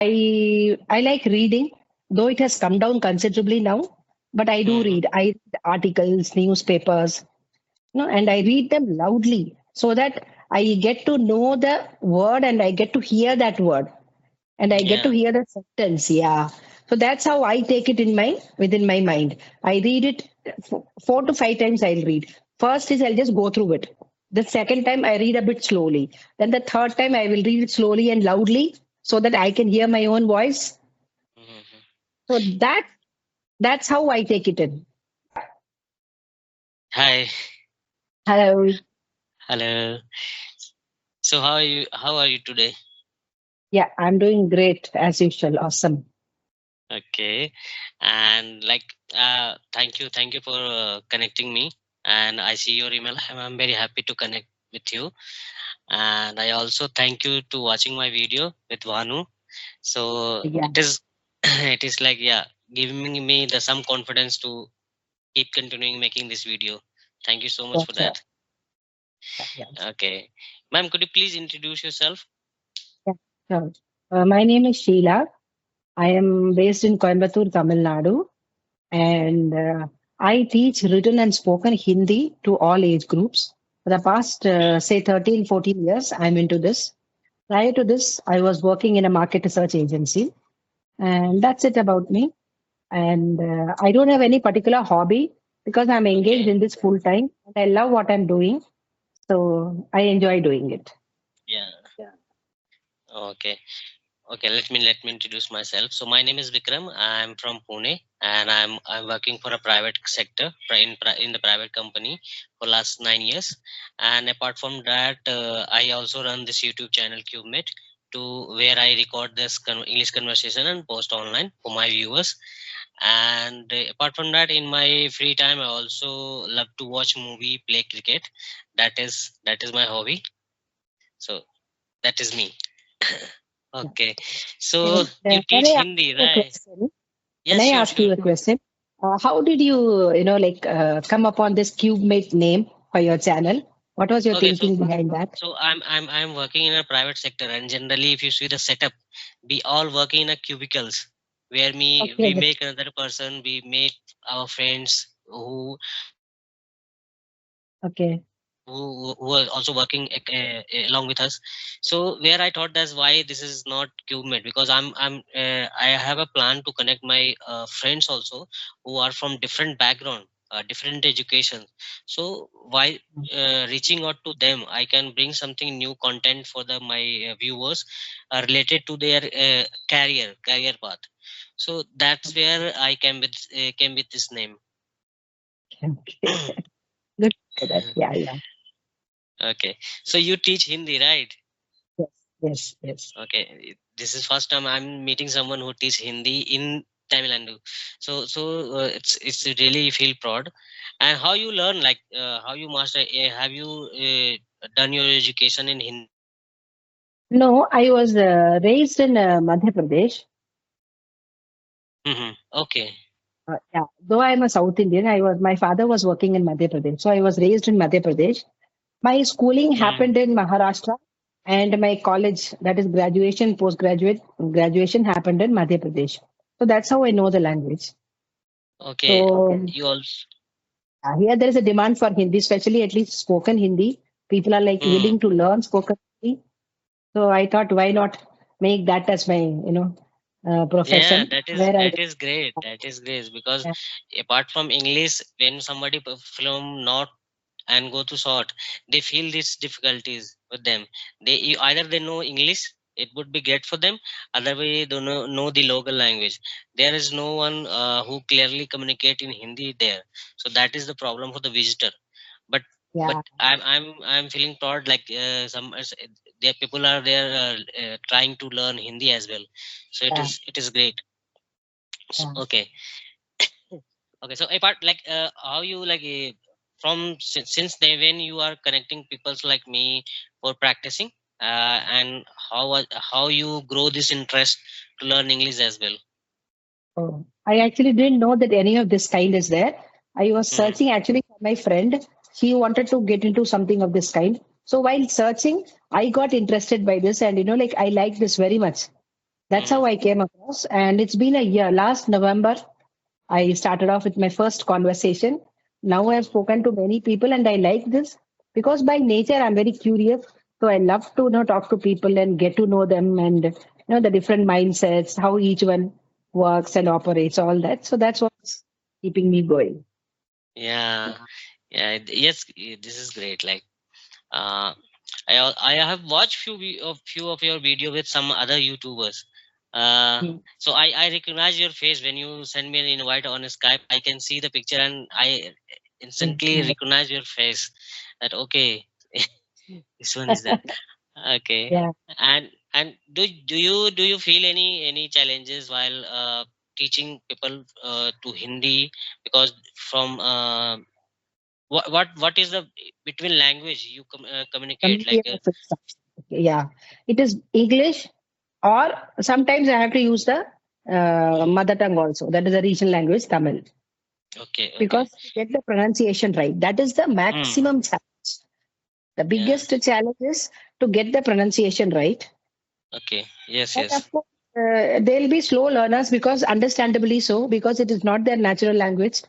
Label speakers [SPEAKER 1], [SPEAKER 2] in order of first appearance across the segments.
[SPEAKER 1] I like reading, though it has come down considerably now. But I do
[SPEAKER 2] Mm-hmm.
[SPEAKER 1] read. I read articles, newspapers, and I read them loudly so that I get to know the word and I get to hear that word and I get to
[SPEAKER 2] Yeah.
[SPEAKER 1] hear the sentence. Yeah. So that's how I take it in my within my mind. I read it 4 to 5 times. I'll read. First is I'll just go through it. The second time I read a bit slowly. Then the third time I will read it slowly and loudly so that I can hear my own voice.
[SPEAKER 2] Mm-hmm.
[SPEAKER 1] So that's how I take it in.
[SPEAKER 2] Hi.
[SPEAKER 1] Hello.
[SPEAKER 2] Hello. So how are you? How are you today?
[SPEAKER 1] Yeah, I'm doing great as usual. Awesome.
[SPEAKER 2] Okay. And thank you for connecting me. And I see your email. I'm very happy to connect with you. And I also thank you to watching my video with Vanu. So
[SPEAKER 1] Yeah,
[SPEAKER 2] it is, it is like yeah, giving me the some confidence to keep continuing making this video. Thank you so much
[SPEAKER 1] sure,
[SPEAKER 2] for
[SPEAKER 1] sure.
[SPEAKER 2] that.
[SPEAKER 1] Yeah, yeah.
[SPEAKER 2] Okay, ma'am, could you please introduce yourself?
[SPEAKER 1] Yeah, sure. My name is Sheila. I am based in Coimbatore, Tamil Nadu, and I teach written and spoken Hindi to all age groups. For the past, say, 13, 14 years, I'm into this. Prior to this, I was working in a market research agency, and that's it about me. And I don't have any particular hobby because I'm engaged
[SPEAKER 2] Okay,
[SPEAKER 1] in this full time, and I love what I'm doing, so I enjoy doing it.
[SPEAKER 2] yeah,
[SPEAKER 1] Yeah.
[SPEAKER 2] okay. Okay, let me introduce myself. So my name is Vikram. I'm from Pune, and I'm working for a private sector in the private company for last 9 years. And apart from that, I also run this YouTube channel CubeMate, to where I record this English conversation and post online for my viewers. And apart from that, in my free time, I also love to watch movie, play cricket. That is my hobby. So that is me. Okay. So
[SPEAKER 1] And
[SPEAKER 2] you
[SPEAKER 1] can
[SPEAKER 2] teach
[SPEAKER 1] I ask
[SPEAKER 2] Hindi,
[SPEAKER 1] you a
[SPEAKER 2] right?
[SPEAKER 1] question? Can
[SPEAKER 2] Yes,
[SPEAKER 1] I
[SPEAKER 2] sure,
[SPEAKER 1] ask
[SPEAKER 2] sure.
[SPEAKER 1] you a question? How did you, come upon this CubeMate name for your channel? What was your
[SPEAKER 2] Okay, so
[SPEAKER 1] thinking behind that?
[SPEAKER 2] I'm working in a private sector, and generally, if you see the setup, we all working in a cubicles where we
[SPEAKER 1] Okay,
[SPEAKER 2] make another person, we make our friends
[SPEAKER 1] okay,
[SPEAKER 2] who are also working along with us. So where I thought that's why this is not CubeMate, because I have a plan to connect my friends also who are from different background, different education. So why reaching out to them, I can bring something new content for the my viewers related to their career path. So that's where I came with this name.
[SPEAKER 1] okay. Good for that. Yeah, yeah.
[SPEAKER 2] Okay, so you teach Hindi, right?
[SPEAKER 1] Yes, yes, yes.
[SPEAKER 2] Okay, this is first time I'm meeting someone who teach Hindi in Tamil Nadu. So it's really feel proud. And how you learn, like how you master? Have you done your education in Hindi?
[SPEAKER 1] No, I was raised in Madhya Pradesh.
[SPEAKER 2] Hmm. Okay.
[SPEAKER 1] Yeah, though I'm a South Indian, my father was working in Madhya Pradesh, so I was raised in Madhya Pradesh. My schooling
[SPEAKER 2] Mm.
[SPEAKER 1] happened in Maharashtra, and my college, that is graduation, graduation happened in Madhya Pradesh. So that's how I know the language.
[SPEAKER 2] Okay.
[SPEAKER 1] So
[SPEAKER 2] You also.
[SPEAKER 1] here there is a demand for Hindi, especially at least spoken Hindi. People are like
[SPEAKER 2] Mm.
[SPEAKER 1] willing to learn spoken Hindi. So I thought, why not make that as my,
[SPEAKER 2] Yeah,
[SPEAKER 1] profession?
[SPEAKER 2] that is
[SPEAKER 1] Where I,
[SPEAKER 2] that is great. That is great because
[SPEAKER 1] yeah,
[SPEAKER 2] apart from English, when somebody from North and go to short, they feel these difficulties with them. Either they know English, it would be great for them. Otherwise, they know the local language. There is no one who clearly communicate in Hindi there. So that is the problem for the visitor. But but
[SPEAKER 1] yeah,
[SPEAKER 2] I'm feeling proud, like there people are there trying to learn Hindi as well. So
[SPEAKER 1] yeah,
[SPEAKER 2] it is great. So,
[SPEAKER 1] yeah.
[SPEAKER 2] okay. Okay, so apart like how you like since they when you are connecting people like me for practicing, and how you grow this interest to learn English as well.
[SPEAKER 1] Oh, I actually didn't know that any of this kind is there. I was
[SPEAKER 2] Hmm.
[SPEAKER 1] searching actually for my friend. She wanted to get into something of this kind. So while searching, I got interested by this, and I like this very much. That's
[SPEAKER 2] Mm-hmm.
[SPEAKER 1] how I came across. And it's been a year. Last November, I started off with my first conversation. Now I've spoken to many people and I like this because by nature I'm very curious. So I love to talk to people and get to know them and the different mindsets, how each one works and operates, all that. So that's what's keeping me going.
[SPEAKER 2] Yeah, yeah, yes, this is great. Like, uh, I have watched few of your video with some other YouTubers.
[SPEAKER 1] Mm.
[SPEAKER 2] So I recognize your face when you send me an invite on Skype. I can see the picture and I instantly
[SPEAKER 1] Mm.
[SPEAKER 2] recognize your face. That okay, this one is that. Okay.
[SPEAKER 1] Yeah.
[SPEAKER 2] And do you feel any challenges while teaching people to Hindi? Because from what is the between language you communicate, like
[SPEAKER 1] Familiar with stuff. Okay, yeah. It is English, or sometimes I have to use the mother tongue also. That is the regional language, Tamil,
[SPEAKER 2] okay, okay.
[SPEAKER 1] because to get the pronunciation right, that is the
[SPEAKER 2] Hmm.
[SPEAKER 1] maximum challenge. The
[SPEAKER 2] Yeah.
[SPEAKER 1] biggest challenge is to get the pronunciation right.
[SPEAKER 2] Okay. Yes,
[SPEAKER 1] And
[SPEAKER 2] yes.
[SPEAKER 1] of course, they'll be slow learners because, understandably so, because it is not their natural language.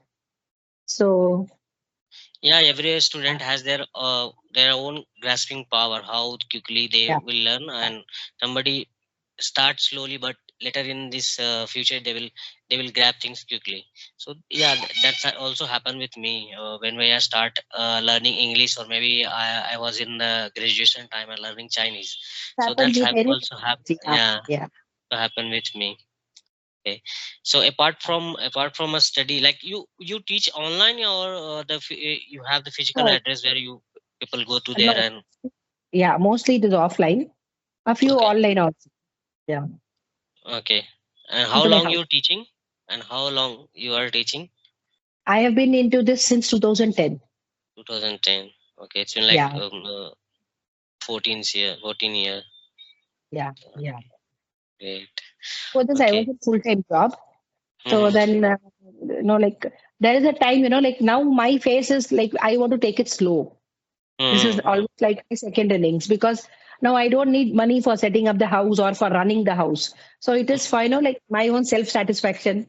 [SPEAKER 1] So,
[SPEAKER 2] Yeah, every
[SPEAKER 1] yeah,
[SPEAKER 2] student has their own grasping power, how quickly they
[SPEAKER 1] yeah,
[SPEAKER 2] will learn, and somebody start slowly, but later in this future they will grab things quickly. So yeah, that's also happened with me when I start learning English, or maybe I was in the graduation time and learning Chinese.
[SPEAKER 1] it
[SPEAKER 2] So
[SPEAKER 1] happens
[SPEAKER 2] that's
[SPEAKER 1] with any
[SPEAKER 2] also
[SPEAKER 1] language. Yeah,
[SPEAKER 2] yeah,
[SPEAKER 1] yeah.
[SPEAKER 2] happen with me. Okay. So apart from a study, like you teach online, or you have the physical
[SPEAKER 1] No,
[SPEAKER 2] address where you people go to there
[SPEAKER 1] no,
[SPEAKER 2] and
[SPEAKER 1] yeah, mostly it is offline. A few
[SPEAKER 2] okay,
[SPEAKER 1] online also. Yeah,
[SPEAKER 2] okay. And how
[SPEAKER 1] into my
[SPEAKER 2] long
[SPEAKER 1] house.
[SPEAKER 2] you teaching? And how long you are teaching?
[SPEAKER 1] I have been into this since 2010.
[SPEAKER 2] 2010. Okay, it's been like
[SPEAKER 1] Yeah,
[SPEAKER 2] 14 year.
[SPEAKER 1] yeah, yeah.
[SPEAKER 2] Great.
[SPEAKER 1] For this, I was
[SPEAKER 2] Okay.
[SPEAKER 1] a full time job. So
[SPEAKER 2] Mm-hmm.
[SPEAKER 1] then, like there is a time, like now my face is like I want to take it slow. This is
[SPEAKER 2] Mm-hmm.
[SPEAKER 1] almost like my second innings because now I don't need money for setting up the house or for running the house. So it is for, like my own self satisfaction.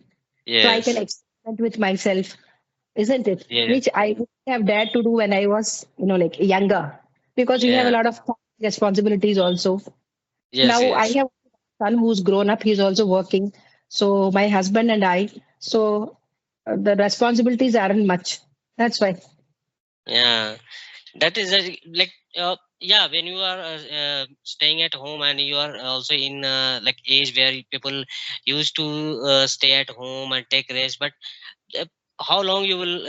[SPEAKER 1] So I can
[SPEAKER 2] Yes.
[SPEAKER 1] experiment with myself, isn't it?
[SPEAKER 2] Yes.
[SPEAKER 1] Which I would have dared to do when I was, like younger, because you have a
[SPEAKER 2] Yeah.
[SPEAKER 1] lot of responsibilities also.
[SPEAKER 2] Yes.
[SPEAKER 1] Now I
[SPEAKER 2] Yes.
[SPEAKER 1] have a son who's grown up, he's also working. So my husband and I, so the responsibilities aren't much. That's why.
[SPEAKER 2] Yeah. That is like yeah, when you are staying at home and you are also in like age where people used to stay at home and take rest, but uh, how long you will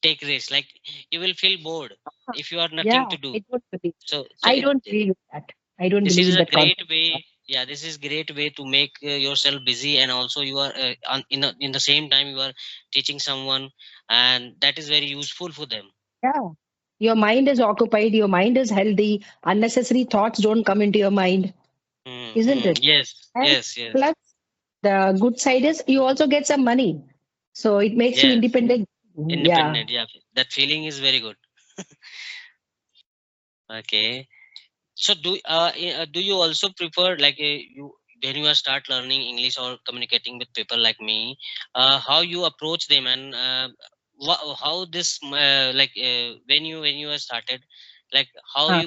[SPEAKER 2] take rest? Like you will feel bored if you are nothing
[SPEAKER 1] Yeah,
[SPEAKER 2] to do.
[SPEAKER 1] I don't believe.
[SPEAKER 2] So
[SPEAKER 1] I don't believe in that. I don't
[SPEAKER 2] this
[SPEAKER 1] believe
[SPEAKER 2] is
[SPEAKER 1] in
[SPEAKER 2] a
[SPEAKER 1] that
[SPEAKER 2] great
[SPEAKER 1] concept.
[SPEAKER 2] way. Yeah, this is great way to make yourself busy, and also you are in the same time you are teaching someone, and that is very useful for them.
[SPEAKER 1] Yeah. Your mind is occupied, your mind is healthy, unnecessary thoughts don't come into your mind, isn't
[SPEAKER 2] Mm-hmm.
[SPEAKER 1] it?
[SPEAKER 2] Yes,
[SPEAKER 1] And
[SPEAKER 2] yes, yes,
[SPEAKER 1] plus, the good side is you also get some money. So it makes you
[SPEAKER 2] yes.
[SPEAKER 1] independent. Yeah.
[SPEAKER 2] Independent, yeah. That feeling is very good. Okay. So do you also prefer, like you when you are start learning English or communicating with people like me, how you approach them, and how this like when you are started, like
[SPEAKER 1] Huh.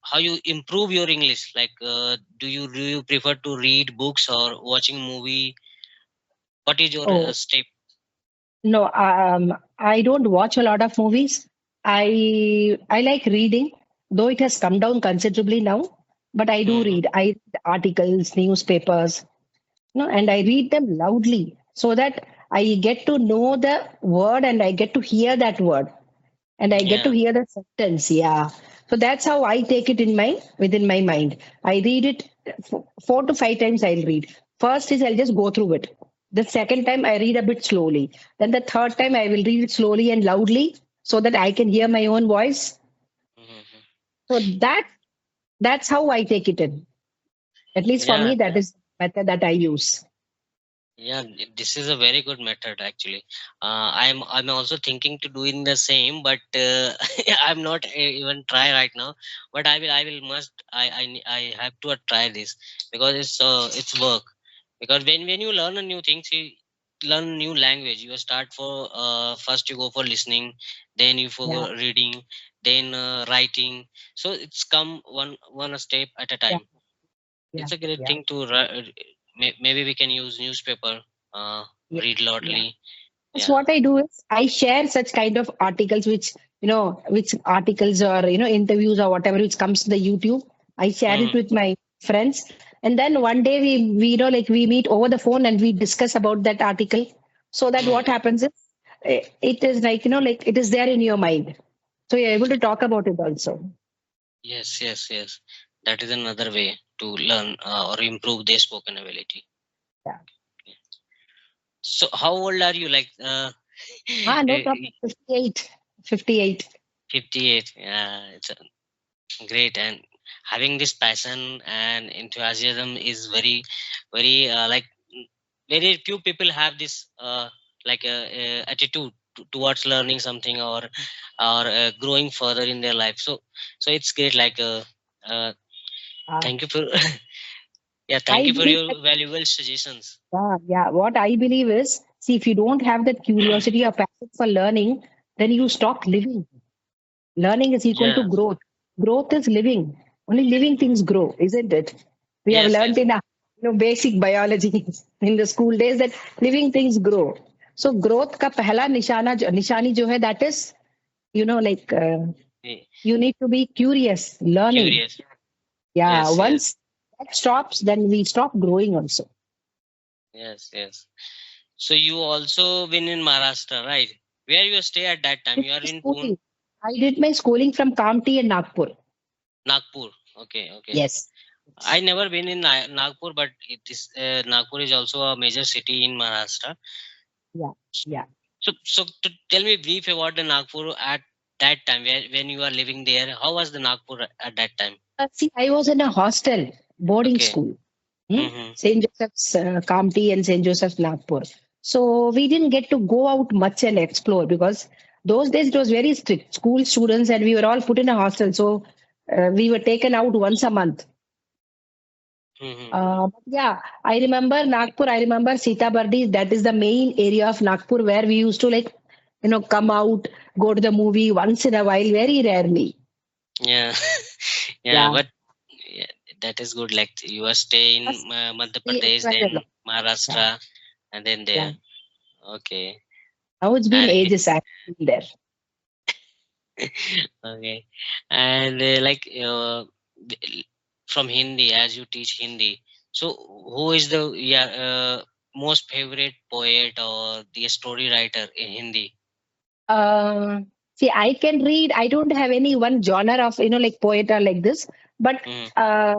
[SPEAKER 2] how you improve your English, like do you prefer to read books or watching movie? What is your
[SPEAKER 1] Oh,
[SPEAKER 2] step?
[SPEAKER 1] no, I don't watch a lot of movies. I like reading, though it has come down considerably now. But I do
[SPEAKER 2] Hmm.
[SPEAKER 1] read. I read articles, newspapers, and I read them loudly so that I get to know the word and I get to hear that word and I get to
[SPEAKER 2] Yeah.
[SPEAKER 1] hear the sentence. Yeah. So that's how I take it within my mind. I read it 4 to 5 times. I'll read. First is I'll just go through it. The second time I read a bit slowly. Then the third time I will read it slowly and loudly so that I can hear my own voice.
[SPEAKER 2] Hmm.
[SPEAKER 1] So that's how I take it in. At least for
[SPEAKER 2] Yeah.
[SPEAKER 1] me, that is the method that I use.
[SPEAKER 2] Yeah, this is a very good method actually. I'm also thinking to doing the same, but I'm not even try right now. But I will must I have to try this because it's work. Because when you learn a new things, you learn new language. You start for first you go for listening, then you for
[SPEAKER 1] Yeah,
[SPEAKER 2] reading, then writing. So it's come one step at a
[SPEAKER 1] yeah,
[SPEAKER 2] time.
[SPEAKER 1] yeah,
[SPEAKER 2] It's a great
[SPEAKER 1] yeah,
[SPEAKER 2] thing to maybe we can use newspaper, uh,
[SPEAKER 1] yeah,
[SPEAKER 2] read
[SPEAKER 1] yeah.
[SPEAKER 2] loudly.
[SPEAKER 1] That's
[SPEAKER 2] Yeah.
[SPEAKER 1] what I do is I share such kind of articles, which which articles or interviews or whatever which comes to the YouTube. I share it
[SPEAKER 2] Hmm.
[SPEAKER 1] with my friends, and then one day we like we meet over the phone and we discuss about that article. So that
[SPEAKER 2] Hmm.
[SPEAKER 1] what happens is it is like like it is there in your mind, so you're able to talk about it also.
[SPEAKER 2] Yes, yes, yes. That is another way to learn or improve their spoken ability.
[SPEAKER 1] Yeah.
[SPEAKER 2] So, how old are you? Like
[SPEAKER 1] No problem. 58. 58.
[SPEAKER 2] 58. Yeah, it's great. And having this passion and enthusiasm is very, very very few people have this attitude towards learning something or growing further in their life. So it's great. Uh,
[SPEAKER 1] Uh,
[SPEAKER 2] thank you for yeah, thank
[SPEAKER 1] I
[SPEAKER 2] you for
[SPEAKER 1] believe
[SPEAKER 2] your valuable suggestions.
[SPEAKER 1] yeah. What I believe is, see, if you don't have that curiosity or passion for learning, then you stop living. Learning is equal to
[SPEAKER 2] Yeah.
[SPEAKER 1] growth. Growth is living. Only living things grow, isn't it? We have
[SPEAKER 2] Yes,
[SPEAKER 1] learned
[SPEAKER 2] yes.
[SPEAKER 1] in our basic biology in the school days that living things grow. So growth का पहला निशानी जो है, that is like
[SPEAKER 2] Eh,
[SPEAKER 1] you need to be curious, learning.
[SPEAKER 2] curious.
[SPEAKER 1] Yeah,
[SPEAKER 2] Yes, yes,
[SPEAKER 1] once that stops, then we stop growing also.
[SPEAKER 2] yes, yes. So you also been in Maharashtra, right? Where you stay at that time?
[SPEAKER 1] Did
[SPEAKER 2] You are
[SPEAKER 1] my
[SPEAKER 2] in Pune,
[SPEAKER 1] schooling. I did my schooling from Kamti and Nagpur.
[SPEAKER 2] Nagpur. Okay, okay.
[SPEAKER 1] Yes.
[SPEAKER 2] I never been in Nagpur, but it is Nagpur is also a major city in Maharashtra.
[SPEAKER 1] Yeah. Yeah.
[SPEAKER 2] So tell me brief about the Nagpur at that time, when you are living there. How was the Nagpur at that time?
[SPEAKER 1] See, I was in a hostel, boarding
[SPEAKER 2] Okay.
[SPEAKER 1] school,
[SPEAKER 2] Mm-hmm.
[SPEAKER 1] St. Joseph's Kamti and St. Joseph's Nagpur. So we didn't get to go out much and explore because those days it was very strict. School students and we were all put in a hostel. So we were taken out once a month.
[SPEAKER 2] Mm-hmm.
[SPEAKER 1] But yeah, I remember Nagpur. I remember Sitabardi. That is the main area of Nagpur where we used to like, come out, go to the movie once in a while, very rarely.
[SPEAKER 2] Yeah, yeah,
[SPEAKER 1] Yeah.
[SPEAKER 2] but yeah, that is good. Like you are stay in
[SPEAKER 1] Yes,
[SPEAKER 2] Madhya
[SPEAKER 1] we
[SPEAKER 2] Pradesh,
[SPEAKER 1] enjoyed a
[SPEAKER 2] then
[SPEAKER 1] lot. Yeah.
[SPEAKER 2] Maharashtra, and then
[SPEAKER 1] Yeah.
[SPEAKER 2] there. Okay,
[SPEAKER 1] Now it's been
[SPEAKER 2] and
[SPEAKER 1] ages I've been there.
[SPEAKER 2] okay, and from Hindi, as you teach Hindi. So who is the most favorite poet or the story writer in Hindi?
[SPEAKER 1] See, I can read. I don't have any one genre of like poet or like this, but
[SPEAKER 2] Mm,
[SPEAKER 1] uh,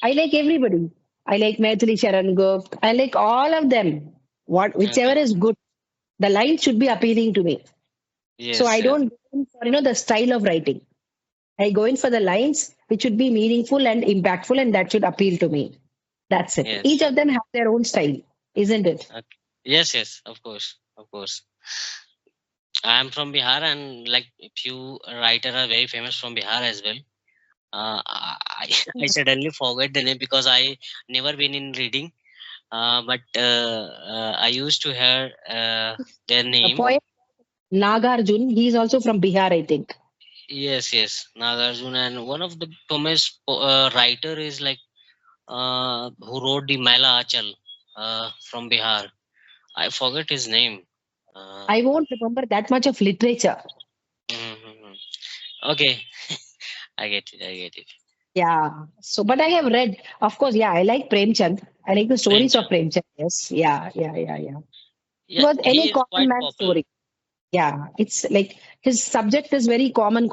[SPEAKER 1] I like everybody. I like Maithili Sharan Gupta. I like all of them. Whichever
[SPEAKER 2] okay.
[SPEAKER 1] is good, the line should be appealing to me. So
[SPEAKER 2] Yes,
[SPEAKER 1] I
[SPEAKER 2] yes,
[SPEAKER 1] don't go in for the style of writing. I go in for the lines which should be meaningful and impactful, and that should appeal to me. That's it. Each
[SPEAKER 2] yes.
[SPEAKER 1] of them have their own style, isn't it?
[SPEAKER 2] Okay. Yes, yes, of course, of course. I am from Bihar, and like few writer are very famous from Bihar as well. I suddenly forget the name because I never been in reading. But I used to hear their
[SPEAKER 1] A
[SPEAKER 2] name.
[SPEAKER 1] poet Nagarjun, he's also from Bihar, I think.
[SPEAKER 2] Yes, yes, Nagarjuna, and one of the famous writer is like who wrote the Mela Achal from Bihar. I forget his name. Uh,
[SPEAKER 1] I won't remember that much of literature.
[SPEAKER 2] mhm. Okay, I get it. I get it.
[SPEAKER 1] Yeah. So, but I have read, of course, yeah, I like Premchand. I like the stories of
[SPEAKER 2] Premchand.
[SPEAKER 1] Premchand. Yes. Yeah. Yeah. Yeah. Yeah.
[SPEAKER 2] Yeah,
[SPEAKER 1] Because any
[SPEAKER 2] he is
[SPEAKER 1] common
[SPEAKER 2] quite
[SPEAKER 1] man
[SPEAKER 2] popular,
[SPEAKER 1] story. Yeah. It's like his subject is very common.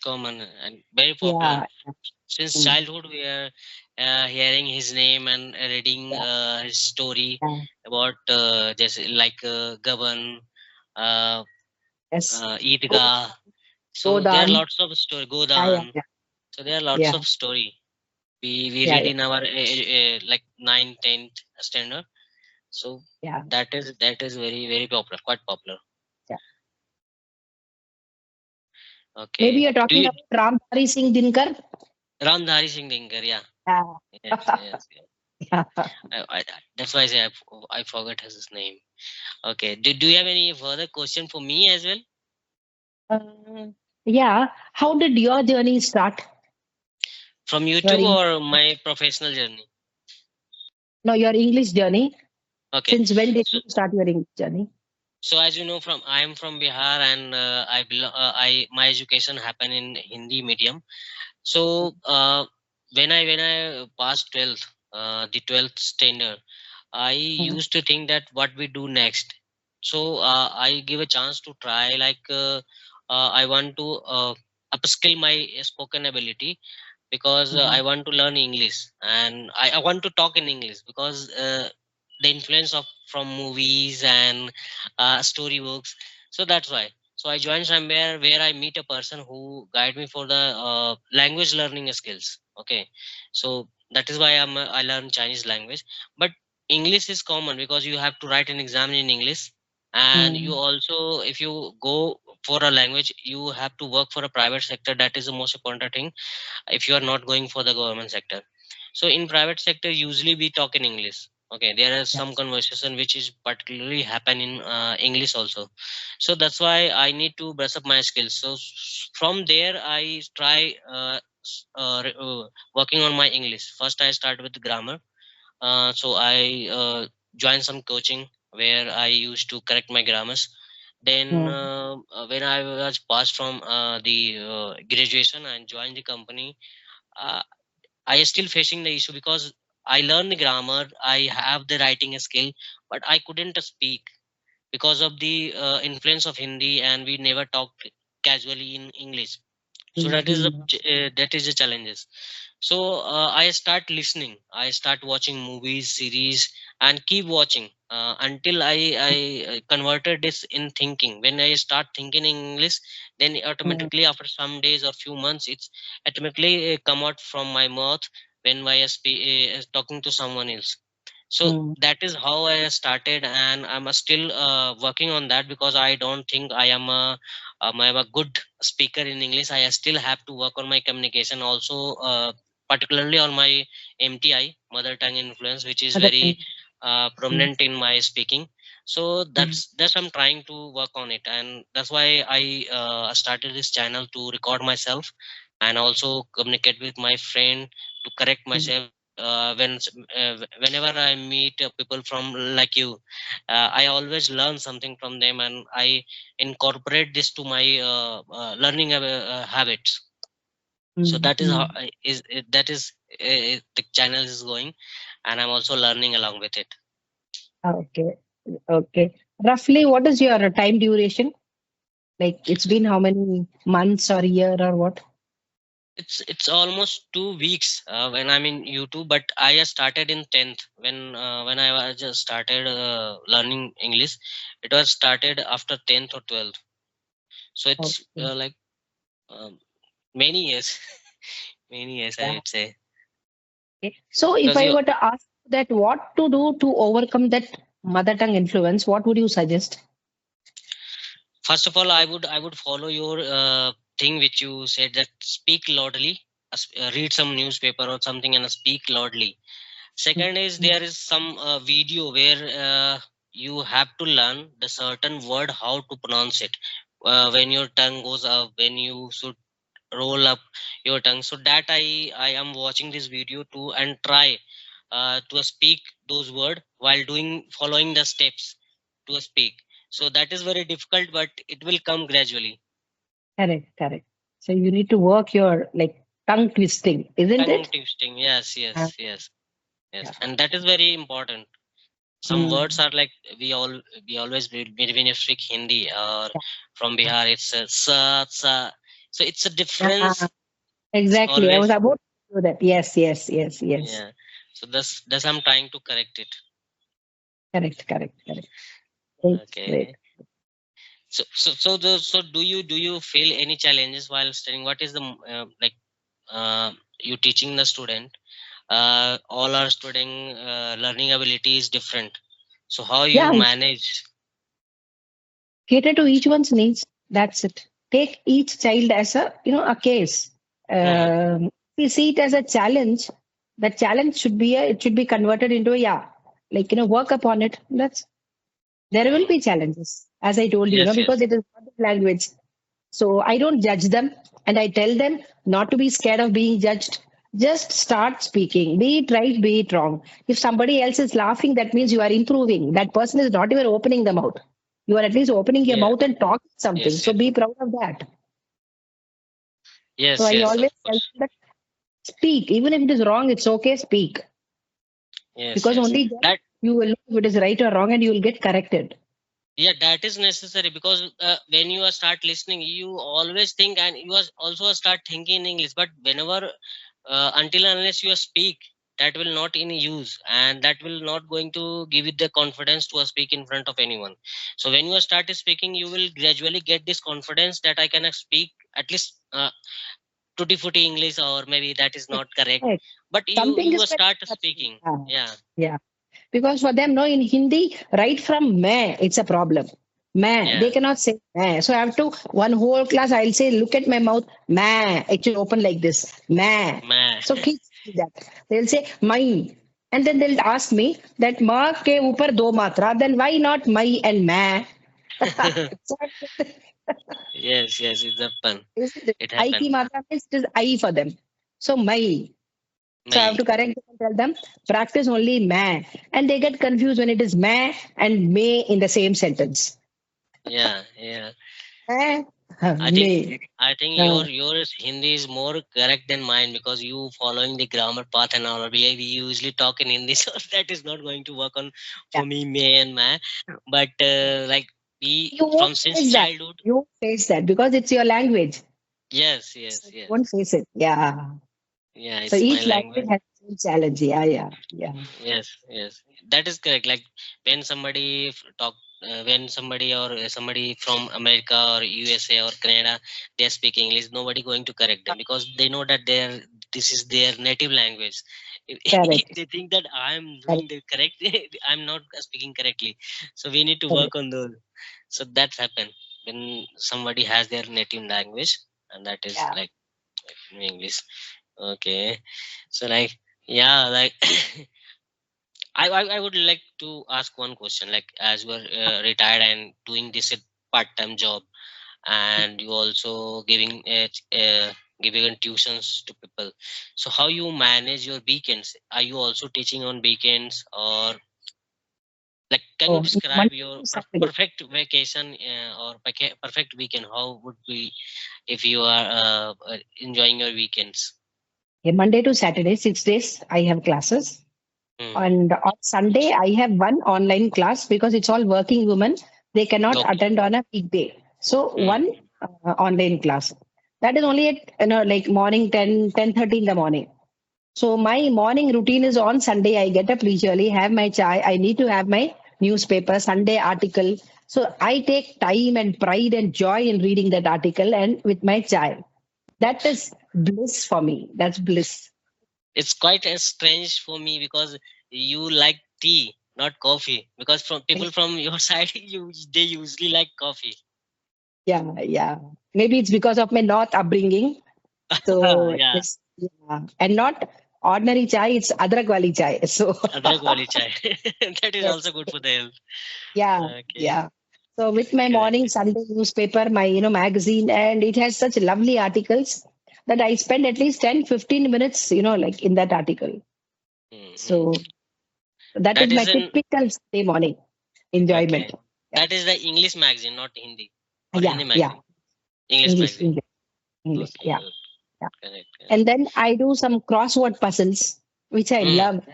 [SPEAKER 2] common, and very popular.
[SPEAKER 1] Yeah.
[SPEAKER 2] Since
[SPEAKER 1] Mm.
[SPEAKER 2] childhood, we are hearing his name and reading
[SPEAKER 1] Yeah.
[SPEAKER 2] his story
[SPEAKER 1] Yeah.
[SPEAKER 2] about just like Gaban, uh,
[SPEAKER 1] Yes. Go,
[SPEAKER 2] Eidgah.
[SPEAKER 1] go
[SPEAKER 2] So there are
[SPEAKER 1] down.
[SPEAKER 2] lots of story.
[SPEAKER 1] Yeah. Yeah.
[SPEAKER 2] Godan.
[SPEAKER 1] Yeah.
[SPEAKER 2] So there are lots
[SPEAKER 1] Yeah.
[SPEAKER 2] of story. We
[SPEAKER 1] Yeah.
[SPEAKER 2] read
[SPEAKER 1] Yeah.
[SPEAKER 2] in our like 9th, 10th standard. So
[SPEAKER 1] Yeah.
[SPEAKER 2] that is very very popular, quite popular.
[SPEAKER 1] Yeah. Maybe
[SPEAKER 2] Okay.
[SPEAKER 1] you're
[SPEAKER 2] Do
[SPEAKER 1] talking
[SPEAKER 2] you
[SPEAKER 1] about Ramdhari Singh Dinkar.
[SPEAKER 2] Ramdhari Singh Dinkar? Yeah.
[SPEAKER 1] Yeah.
[SPEAKER 2] Yes. Yes. Yes.
[SPEAKER 1] Yeah.
[SPEAKER 2] That's why I say I forgot his name. Okay. Do you have any further question for me as well?
[SPEAKER 1] Uh, yeah. How did your journey start?
[SPEAKER 2] From
[SPEAKER 1] Your
[SPEAKER 2] YouTube
[SPEAKER 1] English,
[SPEAKER 2] or my professional journey?
[SPEAKER 1] no, your English journey.
[SPEAKER 2] Okay.
[SPEAKER 1] Since when did
[SPEAKER 2] So
[SPEAKER 1] you start your English journey?
[SPEAKER 2] so as you know, from I am from Bihar, and I my education happened in Hindi medium. So when I passed 12th, the 12th standard, I
[SPEAKER 1] Mm,
[SPEAKER 2] used to think that what we do next. So I give a chance to try, like I want to upskill my spoken ability, because I
[SPEAKER 1] mm,
[SPEAKER 2] want to learn English, and I want to talk in English, because the influence of from movies and storybooks. So that's why. So I joined somewhere where I meet a person who guide me for the language learning skills. Okay, so that is why I learn Chinese language. But English is common, because you have to write an exam in English, and you
[SPEAKER 1] mm,
[SPEAKER 2] also, if you go for a language, you have to work for a private sector. That is the most important thing, if you are not going for the government sector. So in private sector, usually we talk in English. Okay, there are
[SPEAKER 1] yeah.
[SPEAKER 2] some conversation which is particularly happen in English also. So that's why I need to brush up my skills. So from there I try working on my English. First I start with grammar. So I joined some coaching where I used to correct my grammars. Then
[SPEAKER 1] Mm,
[SPEAKER 2] when I was passed from the graduation and joined the company, uh, I still facing the issue, because I learned the grammar, I have the writing skill, but I couldn't speak because of the influence of Hindi, and we never talked casually in English. So
[SPEAKER 1] mm, mm,
[SPEAKER 2] that is the challenges. So I start listening, I start watching movies, series, and keep watching until I converted this in thinking. When I start thinking in English, then
[SPEAKER 1] mm,
[SPEAKER 2] automatically after some days or few months, it's automatically come out from my mouth when I talking to someone else. So
[SPEAKER 1] mm,
[SPEAKER 2] that is how I started, and I'm still working on that, because I don't think I'm a good speaker in English. I still have to work on my communication also, particularly on my MTI, mother tongue influence, which is
[SPEAKER 1] other
[SPEAKER 2] very
[SPEAKER 1] thing. Mm,
[SPEAKER 2] prominent in my speaking. So
[SPEAKER 1] mm,
[SPEAKER 2] that's I'm trying to work on it, and that's why I started this channel to record myself, and also communicate with my friend, to correct
[SPEAKER 1] mm,
[SPEAKER 2] myself whenever I meet people from like you. I always learn something from them, and I incorporate this to my learning habits. So
[SPEAKER 1] mm,
[SPEAKER 2] that is how
[SPEAKER 1] mm.
[SPEAKER 2] that is the channel is going, and I'm also learning along with it.
[SPEAKER 1] Okay. Okay. Roughly, what is your time duration? Like, it's been how many months or year or what?
[SPEAKER 2] It's almost 2 weeks when I'm in YouTube, but I just started in 10th, when I was just started learning English. It was started after 10th or 12th. So it's
[SPEAKER 1] Okay.
[SPEAKER 2] like um, many years, many years I
[SPEAKER 1] Yeah.
[SPEAKER 2] would say,
[SPEAKER 1] Okay. So, if
[SPEAKER 2] because
[SPEAKER 1] I
[SPEAKER 2] you
[SPEAKER 1] were to ask that what to do to overcome that mother tongue influence, what would you suggest?
[SPEAKER 2] first of all I would follow your thing which you said, that speak loudly, read some newspaper or something and speak loudly. Second is,
[SPEAKER 1] Mm,
[SPEAKER 2] there is some video where you have to learn the certain word how to pronounce it, when your tongue goes up, when you should roll up your tongue. So that I am watching this video too, and try to speak those word while doing following the steps to speak. So that is very difficult, but it will come gradually.
[SPEAKER 1] correct, correct. So, you need to work your like tongue twisting, isn't
[SPEAKER 2] Tongue
[SPEAKER 1] it?
[SPEAKER 2] twisting, yes, yes,
[SPEAKER 1] Uh,
[SPEAKER 2] yes, yes,
[SPEAKER 1] yeah.
[SPEAKER 2] and that is very important. Some words
[SPEAKER 1] Mm,
[SPEAKER 2] are like, we always when you speak Hindi or
[SPEAKER 1] yeah.
[SPEAKER 2] from Bihar, it's sa sa. So it's a difference.
[SPEAKER 1] Yeah.
[SPEAKER 2] It's
[SPEAKER 1] Exactly. I
[SPEAKER 2] always,
[SPEAKER 1] was about to do that. Yes, yes, yes, yes.
[SPEAKER 2] yeah. So that's I'm trying to correct it.
[SPEAKER 1] Correct, correct, correct. Great, great.
[SPEAKER 2] Okay. So do you feel any challenges while studying? What is the like you teaching the student? All our student learning ability is different. So how you
[SPEAKER 1] Yeah,
[SPEAKER 2] manage?
[SPEAKER 1] cater to each one's needs. That's it. Take each child as a case.
[SPEAKER 2] Hmm.
[SPEAKER 1] We see it as a challenge. That challenge it should be converted into work upon it. There will
[SPEAKER 2] Hmm.
[SPEAKER 1] be challenges, as I told you,
[SPEAKER 2] Yes,
[SPEAKER 1] because
[SPEAKER 2] yes,
[SPEAKER 1] it is not the language. So I don't judge them, and I tell them not to be scared of being judged. Just start speaking. Be it right, be it wrong. If somebody else is laughing, that means you are improving. That person is not even opening the mouth. You are at least opening your
[SPEAKER 2] yeah,
[SPEAKER 1] mouth and talking something.
[SPEAKER 2] yes,
[SPEAKER 1] So
[SPEAKER 2] yes,
[SPEAKER 1] be proud of that. So
[SPEAKER 2] yes,
[SPEAKER 1] I
[SPEAKER 2] yes, of
[SPEAKER 1] always tell
[SPEAKER 2] course.
[SPEAKER 1] them that speak. Even if it is wrong, it's okay, speak.
[SPEAKER 2] Yes,
[SPEAKER 1] Because
[SPEAKER 2] yes.
[SPEAKER 1] only then
[SPEAKER 2] That,
[SPEAKER 1] you will know if it is right or wrong and you will get corrected.
[SPEAKER 2] yeah, that is necessary because when you are start listening, you always think, and you are also start thinking in English. But whenever, until unless you speak, that will not in use, and that will not going to give you the confidence to speak in front of anyone. So when you start speaking, you will gradually get this confidence that I can speak at least tutti frutti English, or maybe that is not correct.
[SPEAKER 1] Correct.
[SPEAKER 2] But
[SPEAKER 1] Something
[SPEAKER 2] you
[SPEAKER 1] is
[SPEAKER 2] will
[SPEAKER 1] better
[SPEAKER 2] start
[SPEAKER 1] than nothing.
[SPEAKER 2] speaking.
[SPEAKER 1] Yeah.
[SPEAKER 2] Yeah,
[SPEAKER 1] Yeah. Because for them, no, in Hindi, right from मैं, it's a problem. मैं,
[SPEAKER 2] yeah,
[SPEAKER 1] they cannot say मैं. So I have to, one whole class, I'll say, look at my mouth, मैं. It should open like this, मैं.
[SPEAKER 2] man.
[SPEAKER 1] So keep that. They'll say, my. And then they'll ask me that ma ke upar do matra, then why not my and मैं? So
[SPEAKER 2] Yes, yes, it's happen.
[SPEAKER 1] isn't it?
[SPEAKER 2] It
[SPEAKER 1] I
[SPEAKER 2] happened.
[SPEAKER 1] ki matra means it is I for them. So my. So I have
[SPEAKER 2] My,
[SPEAKER 1] to correct them and tell them practice only मैं, and they get confused when it is मैं and may in the same sentence.
[SPEAKER 2] yeah, yeah.
[SPEAKER 1] मैं,
[SPEAKER 2] I think
[SPEAKER 1] may.
[SPEAKER 2] I think
[SPEAKER 1] हाँ,
[SPEAKER 2] your Hindi is more correct than mine because you following the grammar path and all. We usually talk in Hindi, so that is not going to work on
[SPEAKER 1] yeah.
[SPEAKER 2] for me, may and ma. But like we
[SPEAKER 1] You won't
[SPEAKER 2] from since
[SPEAKER 1] face that.
[SPEAKER 2] childhood.
[SPEAKER 1] You won't face that because it's your language.
[SPEAKER 2] Yes,
[SPEAKER 1] So
[SPEAKER 2] yes,
[SPEAKER 1] you
[SPEAKER 2] yes.
[SPEAKER 1] won't face it. Yeah.
[SPEAKER 2] Yeah,
[SPEAKER 1] So
[SPEAKER 2] it's my
[SPEAKER 1] each language
[SPEAKER 2] language.
[SPEAKER 1] has its own challenge. Yeah, yeah, yeah.
[SPEAKER 2] Yes, yes, that is correct. Like when somebody talk, when somebody or somebody from America or USA or Canada, they speak English. Nobody going to correct them because they know that this is their native language. If
[SPEAKER 1] Correct.
[SPEAKER 2] they think that I'm doing
[SPEAKER 1] Correct.
[SPEAKER 2] the correct, I'm not speaking correctly. So we need to
[SPEAKER 1] Correct.
[SPEAKER 2] work on those. So that's happened when somebody has their native language, and that is
[SPEAKER 1] Yeah.
[SPEAKER 2] like English. Okay, so like yeah, like. I would like to ask one question. Like, as you are retired and doing this part-time job, and you also giving tuitions to people. So, how you manage your weekends? Are you also teaching on weekends, or like, can you
[SPEAKER 1] Oh,
[SPEAKER 2] describe
[SPEAKER 1] Monday
[SPEAKER 2] your
[SPEAKER 1] to Saturday.
[SPEAKER 2] perfect vacation or perfect weekend? How would be if you are enjoying your weekends?
[SPEAKER 1] Yeah, Monday to Saturday, 6 days, I have classes.
[SPEAKER 2] Hmm.
[SPEAKER 1] And on Sunday, I have one online class because it's all working women. They cannot
[SPEAKER 2] Okay.
[SPEAKER 1] attend on a weekday. So
[SPEAKER 2] Hmm.
[SPEAKER 1] one online class. That is only at like morning 10:30 in the morning. So my morning routine is on Sunday. I get up leisurely, have my chai. I need to have my newspaper, Sunday article. So I take time and pride and joy in reading that article and with my chai. That is bliss for me. That's bliss.
[SPEAKER 2] It's quite strange for me because you like tea, not coffee. Because from people from your side, they usually like coffee.
[SPEAKER 1] Yeah, yeah. Maybe it's because of my North upbringing. So
[SPEAKER 2] Yeah,
[SPEAKER 1] this, yeah. And not ordinary chai, it's adrak wali chai. So
[SPEAKER 2] adrak wali chai. That is also
[SPEAKER 1] yes,
[SPEAKER 2] good for the health.
[SPEAKER 1] yeah,
[SPEAKER 2] Okay,
[SPEAKER 1] yeah. So with my morning
[SPEAKER 2] correct.
[SPEAKER 1] Sunday newspaper, my magazine, and it has such lovely articles that I spend at least 10-15 minutes, like in that article.
[SPEAKER 2] Hmm.
[SPEAKER 1] So that is
[SPEAKER 2] That
[SPEAKER 1] my
[SPEAKER 2] is an
[SPEAKER 1] typical Sunday morning
[SPEAKER 2] okay.
[SPEAKER 1] enjoyment. Yeah,
[SPEAKER 2] That is the English magazine, not Hindi or
[SPEAKER 1] yeah,
[SPEAKER 2] Hindi
[SPEAKER 1] yeah.
[SPEAKER 2] magazine. English
[SPEAKER 1] English,
[SPEAKER 2] magazine.
[SPEAKER 1] English, English.
[SPEAKER 2] Okay,
[SPEAKER 1] Yeah,
[SPEAKER 2] okay.
[SPEAKER 1] yeah.
[SPEAKER 2] Correct,
[SPEAKER 1] And
[SPEAKER 2] correct.
[SPEAKER 1] then I do some crossword puzzles, which I
[SPEAKER 2] Hmm.
[SPEAKER 1] love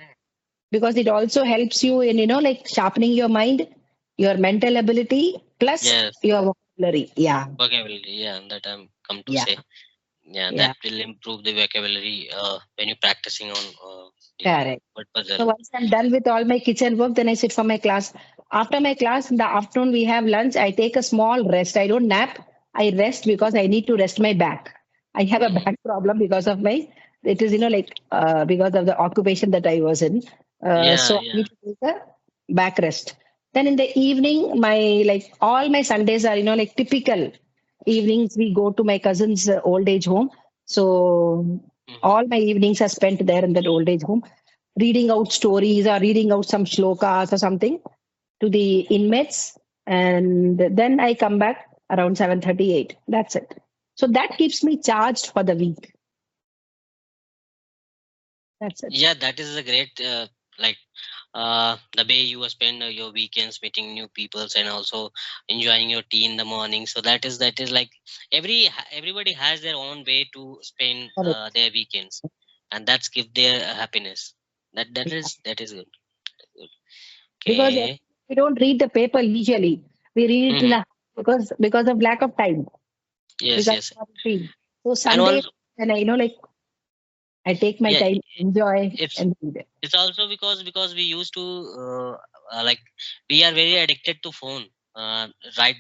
[SPEAKER 1] because it also helps you in like sharpening your mind, your mental ability, plus
[SPEAKER 2] Yes,
[SPEAKER 1] your vocabulary. Yeah,
[SPEAKER 2] vocabulary. Yeah, that I'm come to
[SPEAKER 1] yeah,
[SPEAKER 2] say. Yeah, that
[SPEAKER 1] yeah.
[SPEAKER 2] will improve the vocabulary when you're practicing on the
[SPEAKER 1] Correct.
[SPEAKER 2] word
[SPEAKER 1] So
[SPEAKER 2] puzzle.
[SPEAKER 1] once I'm done with all my kitchen work, then I sit for my class. After my class in the afternoon, we have lunch. I take a small rest. I don't nap. I rest because I need to rest my back. I have a
[SPEAKER 2] Hmm.
[SPEAKER 1] back problem because of my. It is because of the occupation that I was in.
[SPEAKER 2] Yeah,
[SPEAKER 1] So I
[SPEAKER 2] yeah.
[SPEAKER 1] need to take a back rest. Then in the evening, my like all my Sundays are like typical evenings. We go to my cousin's old age home. So
[SPEAKER 2] Mhm.
[SPEAKER 1] all my evenings are spent there in that old age home, reading out stories or reading out some shlokas or something to the inmates, and then I come back around 7:38. That's it. So that keeps me charged for the week. That's it.
[SPEAKER 2] Yeah, that is a great like the way you spend your weekends meeting new peoples and also enjoying your tea in the morning. So that is like everybody has their own way to spend
[SPEAKER 1] Correct.
[SPEAKER 2] their weekends, and that's give their happiness. That is good. Good.
[SPEAKER 1] Because
[SPEAKER 2] Okay.
[SPEAKER 1] we don't read the paper usually. We read it in
[SPEAKER 2] Hmm.
[SPEAKER 1] a because of lack of time,
[SPEAKER 2] Yes,
[SPEAKER 1] because
[SPEAKER 2] yes.
[SPEAKER 1] of our routine. So
[SPEAKER 2] And
[SPEAKER 1] Sunday,
[SPEAKER 2] also,
[SPEAKER 1] and like I take my
[SPEAKER 2] yeah,
[SPEAKER 1] time, enjoy,
[SPEAKER 2] it's
[SPEAKER 1] and read it.
[SPEAKER 2] it's also because we used to like we are very addicted to phone. Right,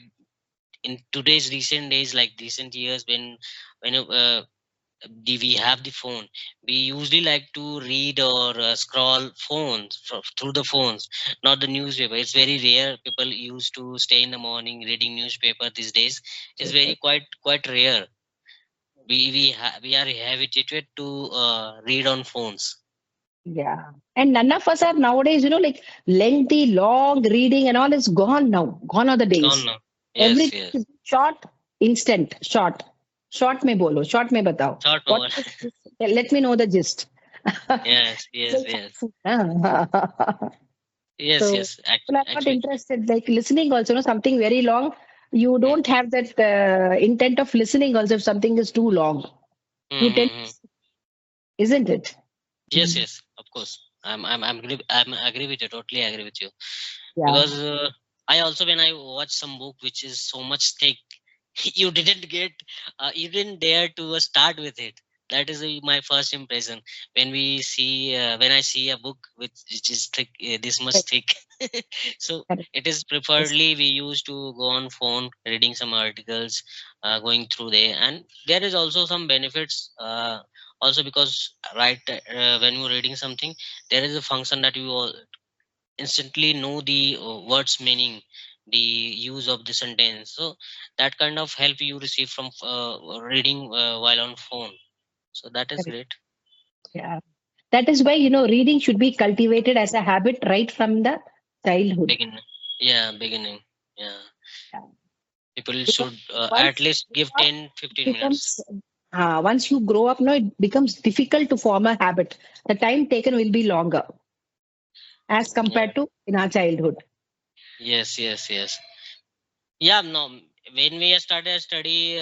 [SPEAKER 2] in today's recent days, like recent years, when we have the phone, we usually like to read or scroll phones through the phones, not the newspaper. It's very rare people used to stay in the morning reading newspaper these days. It's very
[SPEAKER 1] Paper.
[SPEAKER 2] quite rare. We are habituated to read on phones.
[SPEAKER 1] Yeah. And none of us are nowadays, like lengthy, long reading and all is gone now. Gone are the
[SPEAKER 2] Gone
[SPEAKER 1] days.
[SPEAKER 2] now. Yes,
[SPEAKER 1] Everything
[SPEAKER 2] yes.
[SPEAKER 1] is short, instant, short. Short mein bolo, short mein batao.
[SPEAKER 2] Short
[SPEAKER 1] What
[SPEAKER 2] novel.
[SPEAKER 1] is this? Let me know the gist.
[SPEAKER 2] Yes, yes,
[SPEAKER 1] Very
[SPEAKER 2] yes.
[SPEAKER 1] fast. Huh?
[SPEAKER 2] Yes,
[SPEAKER 1] So
[SPEAKER 2] yes.
[SPEAKER 1] people are not
[SPEAKER 2] Actually.
[SPEAKER 1] interested. Like listening also, something very long. You
[SPEAKER 2] Hmm.
[SPEAKER 1] don't have that intent of listening also if something is too long.
[SPEAKER 2] Hmm,
[SPEAKER 1] You tell,
[SPEAKER 2] hmm, hmm.
[SPEAKER 1] isn't it?
[SPEAKER 2] Yes,
[SPEAKER 1] Mm.
[SPEAKER 2] yes. Of course. I'm agree with you. Totally agree with you.
[SPEAKER 1] Yeah,
[SPEAKER 2] Because I also, when I watch some book which is so much thick, you didn't dare to start with it. That is my first impression when I see a book which is thick, this much
[SPEAKER 1] correct,
[SPEAKER 2] thick. So
[SPEAKER 1] correct.
[SPEAKER 2] it is
[SPEAKER 1] Yes,
[SPEAKER 2] preferably we used to go on phone reading some articles, going through there, and there is also some benefits. Also because right, when you're reading something, there is a function that you instantly know the words meaning, the use of the sentence. So that kind of help you receive from reading while on phone. So that is
[SPEAKER 1] correct.
[SPEAKER 2] great.
[SPEAKER 1] Yeah. That is why, reading should be cultivated as a habit right from the childhood.
[SPEAKER 2] Beginning. Yeah, beginning. Yeah,
[SPEAKER 1] Yeah.
[SPEAKER 2] people
[SPEAKER 1] Because
[SPEAKER 2] should at
[SPEAKER 1] once
[SPEAKER 2] least
[SPEAKER 1] you
[SPEAKER 2] give
[SPEAKER 1] grow up,
[SPEAKER 2] 10-15 minutes.
[SPEAKER 1] becomes, once you grow up, no, it becomes difficult to form a habit. The time taken will be longer as
[SPEAKER 2] Yeah.
[SPEAKER 1] compared to in our childhood.
[SPEAKER 2] Yes, yes, yes. Yeah, no. When we started study,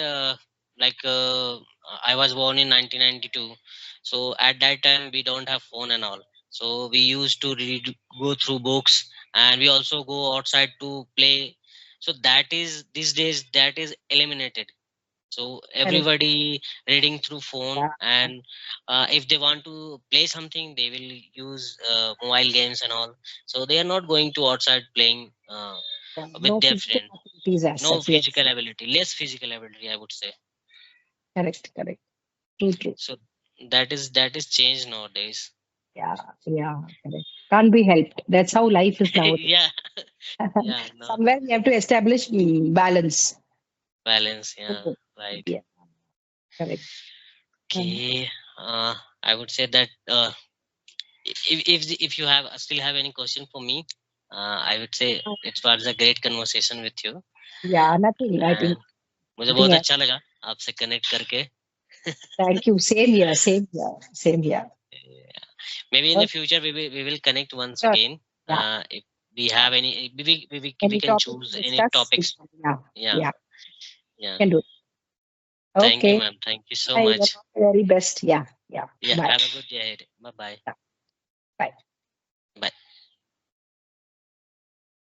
[SPEAKER 2] like I was born in 1992, so at that time we don't have phone and all. So we used to read, go through books, and we also go outside to play. So that is these days that is eliminated. So
[SPEAKER 1] Correct.
[SPEAKER 2] everybody reading through phone,
[SPEAKER 1] Yeah.
[SPEAKER 2] and if they want to play something, they will use mobile games and all. So they are not going to outside playing
[SPEAKER 1] Yeah.
[SPEAKER 2] with
[SPEAKER 1] No
[SPEAKER 2] their
[SPEAKER 1] physical
[SPEAKER 2] friend.
[SPEAKER 1] activities as
[SPEAKER 2] No
[SPEAKER 1] such. Yes.
[SPEAKER 2] physical ability, less physical ability, I would say.
[SPEAKER 1] Correct. Correct. True. True.
[SPEAKER 2] So that is changed nowadays.
[SPEAKER 1] Yeah. Yeah. Correct. Can't be helped. That's how life is nowadays.
[SPEAKER 2] Yeah, yeah, no
[SPEAKER 1] Somewhere we have to establish balance.
[SPEAKER 2] balance. Yeah, right.
[SPEAKER 1] Yeah. Correct. Um,
[SPEAKER 2] Okay. I would say that if you have still have any question for me, I would say it was a great conversation with you,
[SPEAKER 1] yeah. Nothing. I think.
[SPEAKER 2] and मुझे
[SPEAKER 1] Nothing
[SPEAKER 2] बहुत
[SPEAKER 1] else.
[SPEAKER 2] अच्छा लगा आपसे connect करके.
[SPEAKER 1] Thank you. Same here. Same here. Same here.
[SPEAKER 2] Yeah. Maybe in the
[SPEAKER 1] Okay.
[SPEAKER 2] future we will connect once
[SPEAKER 1] Sure.
[SPEAKER 2] again.
[SPEAKER 1] Yeah.
[SPEAKER 2] If we
[SPEAKER 1] Sure.
[SPEAKER 2] have any, we
[SPEAKER 1] Any
[SPEAKER 2] can
[SPEAKER 1] topic
[SPEAKER 2] choose
[SPEAKER 1] to
[SPEAKER 2] any
[SPEAKER 1] discuss? We
[SPEAKER 2] topics.
[SPEAKER 1] can. Yeah.
[SPEAKER 2] Yeah,
[SPEAKER 1] Yeah.
[SPEAKER 2] yeah.
[SPEAKER 1] Can do it.
[SPEAKER 2] Thank you,
[SPEAKER 1] Okay.
[SPEAKER 2] ma'am. Thank you so
[SPEAKER 1] Bye. You're
[SPEAKER 2] much.
[SPEAKER 1] very best. Yeah. Yeah.
[SPEAKER 2] Yeah,
[SPEAKER 1] Bye.
[SPEAKER 2] have a good day ahead. Bye bye.
[SPEAKER 1] Yeah. Bye.